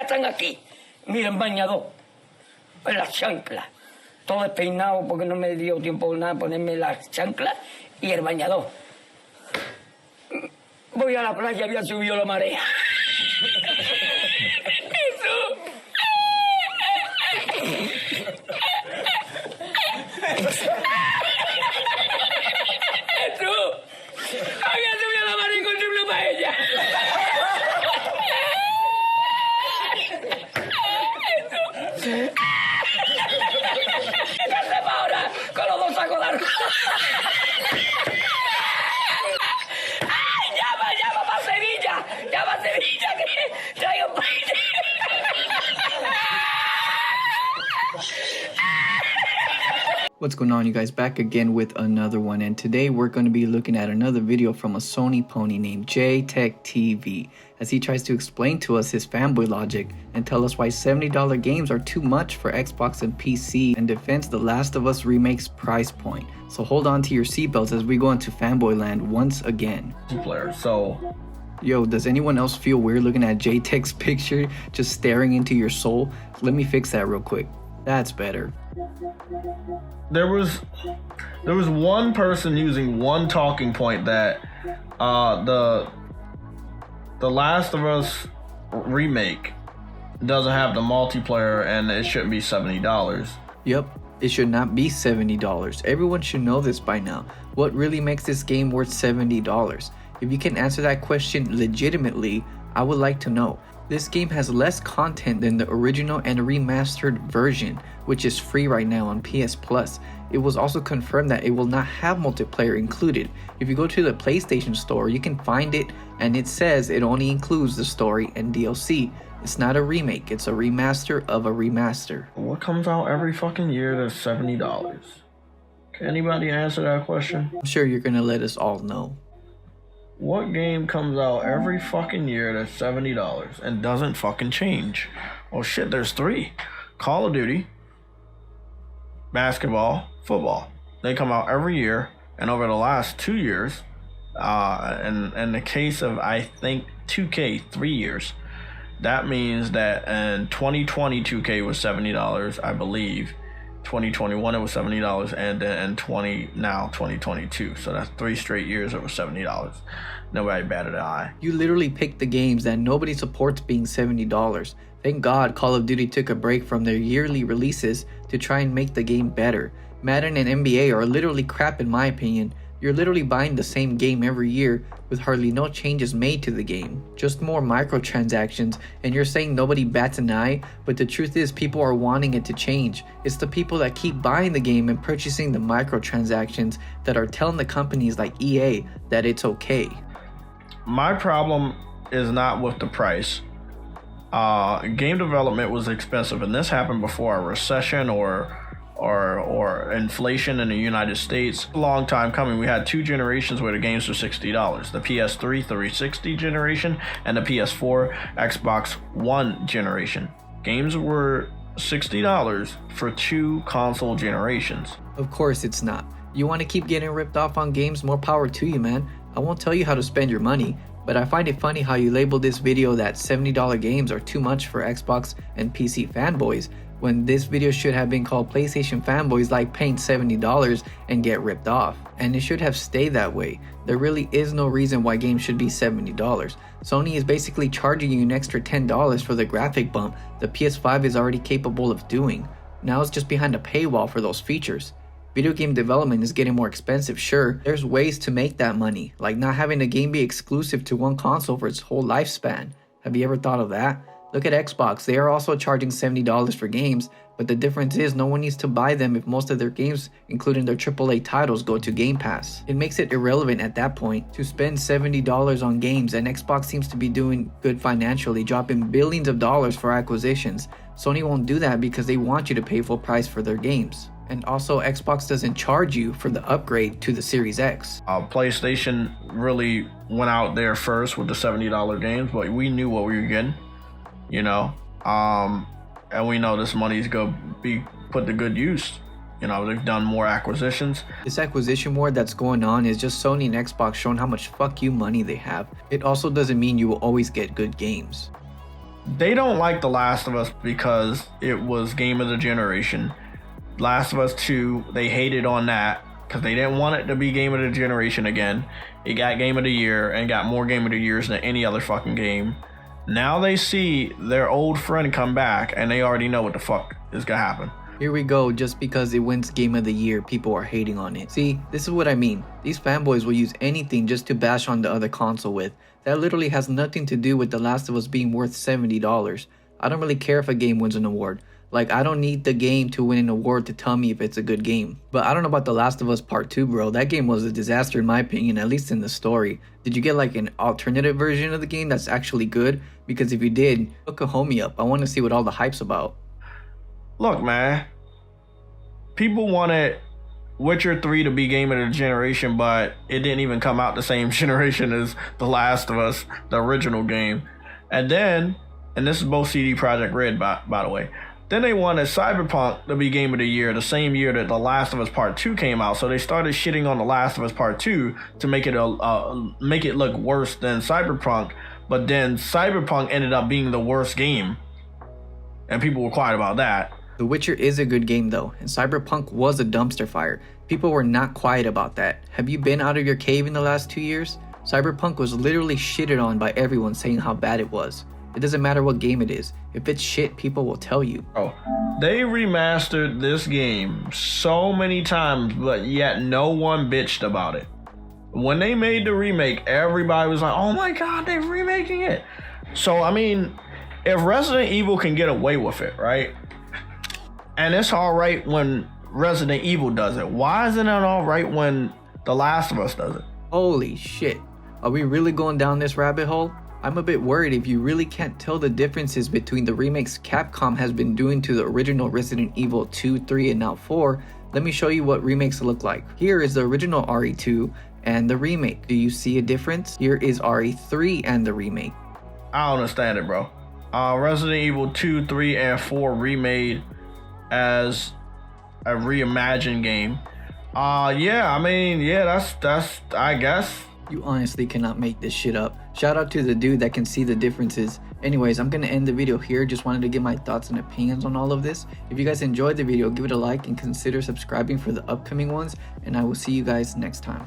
están aquí. Miren, bañador, las chanclas. Todo despeinado porque no me dio tiempo nada ponerme las chanclas y el bañador. Voy a la playa, había subido la marea. Había subido la marea y encontré una paella. ¿Qué hacemos ahora con los dos sacos de arroz? ¡Ay, llama para Sevilla! ¡Llama a Sevilla que traigo paella! What's going on, you guys? Back again with another one, and today we're going to be looking at another video from a Sony pony named JayTechTV as he tries to explain to us his fanboy logic and tell us why $70 games are too much for Xbox and PC and defends The Last of Us Remake's price point. So hold on to your seatbelts as we go into fanboy land once again. So yo, does anyone else feel weird looking at JayTech's picture just staring into your soul? Let me fix that real quick. That's better. there was one person using one talking point that the Last of Us remake doesn't have the multiplayer and it shouldn't be $70. Yep, it should not be $70. Everyone should know this by now. What really makes this game worth $70? If you can answer that question legitimately, I would like to know. This game has less content than the original and remastered version, which is free right now on PS Plus. It was also confirmed that it will not have multiplayer included. If you go to the PlayStation store, you can find it and it says it only includes the story and DLC. It's not a remake, it's a remaster of a remaster. What comes out every fucking year that's $70? Can anybody answer that question? I'm sure you're gonna let us all know. What game comes out every fucking year that's $70 and doesn't fucking change? Well, shit, there's three. Call of Duty, basketball, football. They come out every year, and over the last 2 years, in the case of, I think, 2K, 3 years, that means that in 2020, 2K was $70, I believe. 2021 it was $70, and then in 2022, so that's 3 straight years it was $70. Nobody batted an eye. You literally picked the games that nobody supports being $70. Thank God Call of Duty took a break from their yearly releases to try and make the game better. Madden and NBA are literally crap in my opinion. You're literally buying the same game every year with hardly no changes made to the game. Just more microtransactions, and you're saying nobody bats an eye, but the truth is people are wanting it to change. It's the people that keep buying the game and purchasing the microtransactions that are telling the companies like EA that it's okay. My problem is not with the price. Game development was expensive, and this happened before a recession or inflation in the United States. A long time coming. We had 2 generations where the games were $60. The PS3 360 generation and the PS4 Xbox One generation. Games were $60 for 2 console generations. Of course it's not. You want to keep getting ripped off on games? More power to you, man. I won't tell you how to spend your money, but I find it funny how you labeled this video that $70 games are too much for Xbox and PC fanboys, when this video should have been called PlayStation Fanboys Like Paying $70 and Get Ripped Off. And it should have stayed that way. There really is no reason why games should be $70. Sony is basically charging you an extra $10 for the graphic bump the PS5 is already capable of doing. Now it's just behind a paywall for those features. Video game development is getting more expensive, sure. There's ways to make that money, like not having a game be exclusive to one console for its whole lifespan. Have you ever thought of that? Look at Xbox, they are also charging $70 for games, but the difference is no one needs to buy them if most of their games, including their AAA titles, go to Game Pass. It makes it irrelevant at that point to spend $70 on games, and Xbox seems to be doing good financially, dropping billions of dollars for acquisitions. Sony won't do that because they want you to pay full price for their games. And also, Xbox doesn't charge you for the upgrade to the Series X. PlayStation really went out there first with the $70 games, but we knew what we were getting, you know, and we know this money's going to be put to good use. You know, they've done more acquisitions. This acquisition war that's going on is just Sony and Xbox showing how much fuck you money they have. It also doesn't mean you will always get good games. they don't like The Last of Us because it was game of the generation. Last of Us 2, they hated on that because they didn't want it to be game of the generation again. It got game of the year and got more game of the years than any other fucking game. Now they see their old friend come back and they already know what the fuck is gonna happen. Here we go, just because it wins Game of the Year, people are hating on it. See, this is what I mean. These fanboys will use anything just to bash on the other console with. That literally has nothing to do with The Last of Us being worth $70. I don't really care if a game wins an award. Like, I don't need the game to win an award to tell me if it's a good game. But I don't know about The Last of Us Part 2, bro. That game was a disaster in my opinion, at least in the story. Did you get like an alternative version of the game that's actually good? Because if you did, hook a homie up. I want to see what all the hype's about. Look, man. People wanted Witcher 3 to be game of the generation, but it didn't even come out the same generation as The Last of Us, the original game. And then, and this is both CD Projekt Red, by the way, then they wanted Cyberpunk to be game of the year the same year that The Last of Us Part 2 came out. So they started shitting on The Last of Us Part 2 to make it look worse than Cyberpunk. But then Cyberpunk ended up being the worst game, and people were quiet about that. The Witcher is a good game though, and Cyberpunk was a dumpster fire. People were not quiet about that. Have you been out of your cave in the last 2 years? Cyberpunk was literally shitted on by everyone saying how bad it was. It doesn't matter what game it is. If it's shit, people will tell you. Oh, they remastered this game so many times, but yet no one bitched about it. When they made the remake, everybody was like, oh my god, they're remaking it. So, I mean, if Resident Evil can get away with it, right? And it's alright when Resident Evil does it. Why isn't it alright when The Last of Us does it? Holy shit. Are we really going down this rabbit hole? I'm a bit worried if you really can't tell the differences between the remakes Capcom has been doing to the original Resident Evil 2, 3, and now 4. Let me show you what remakes look like. Here is the original RE2 and the remake. Do you see a difference? Here is RE3 and the remake. I don't understand it, bro. Resident Evil 2, 3, and 4 remade as a reimagined game. Yeah, I mean, yeah, that's I guess. You honestly cannot make this shit up. Shout out to the dude that can see the differences. Anyways, I'm gonna end the video here. Just wanted to give my thoughts and opinions on all of this. If you guys enjoyed the video, give it a like and consider subscribing for the upcoming ones, and I will see you guys next time.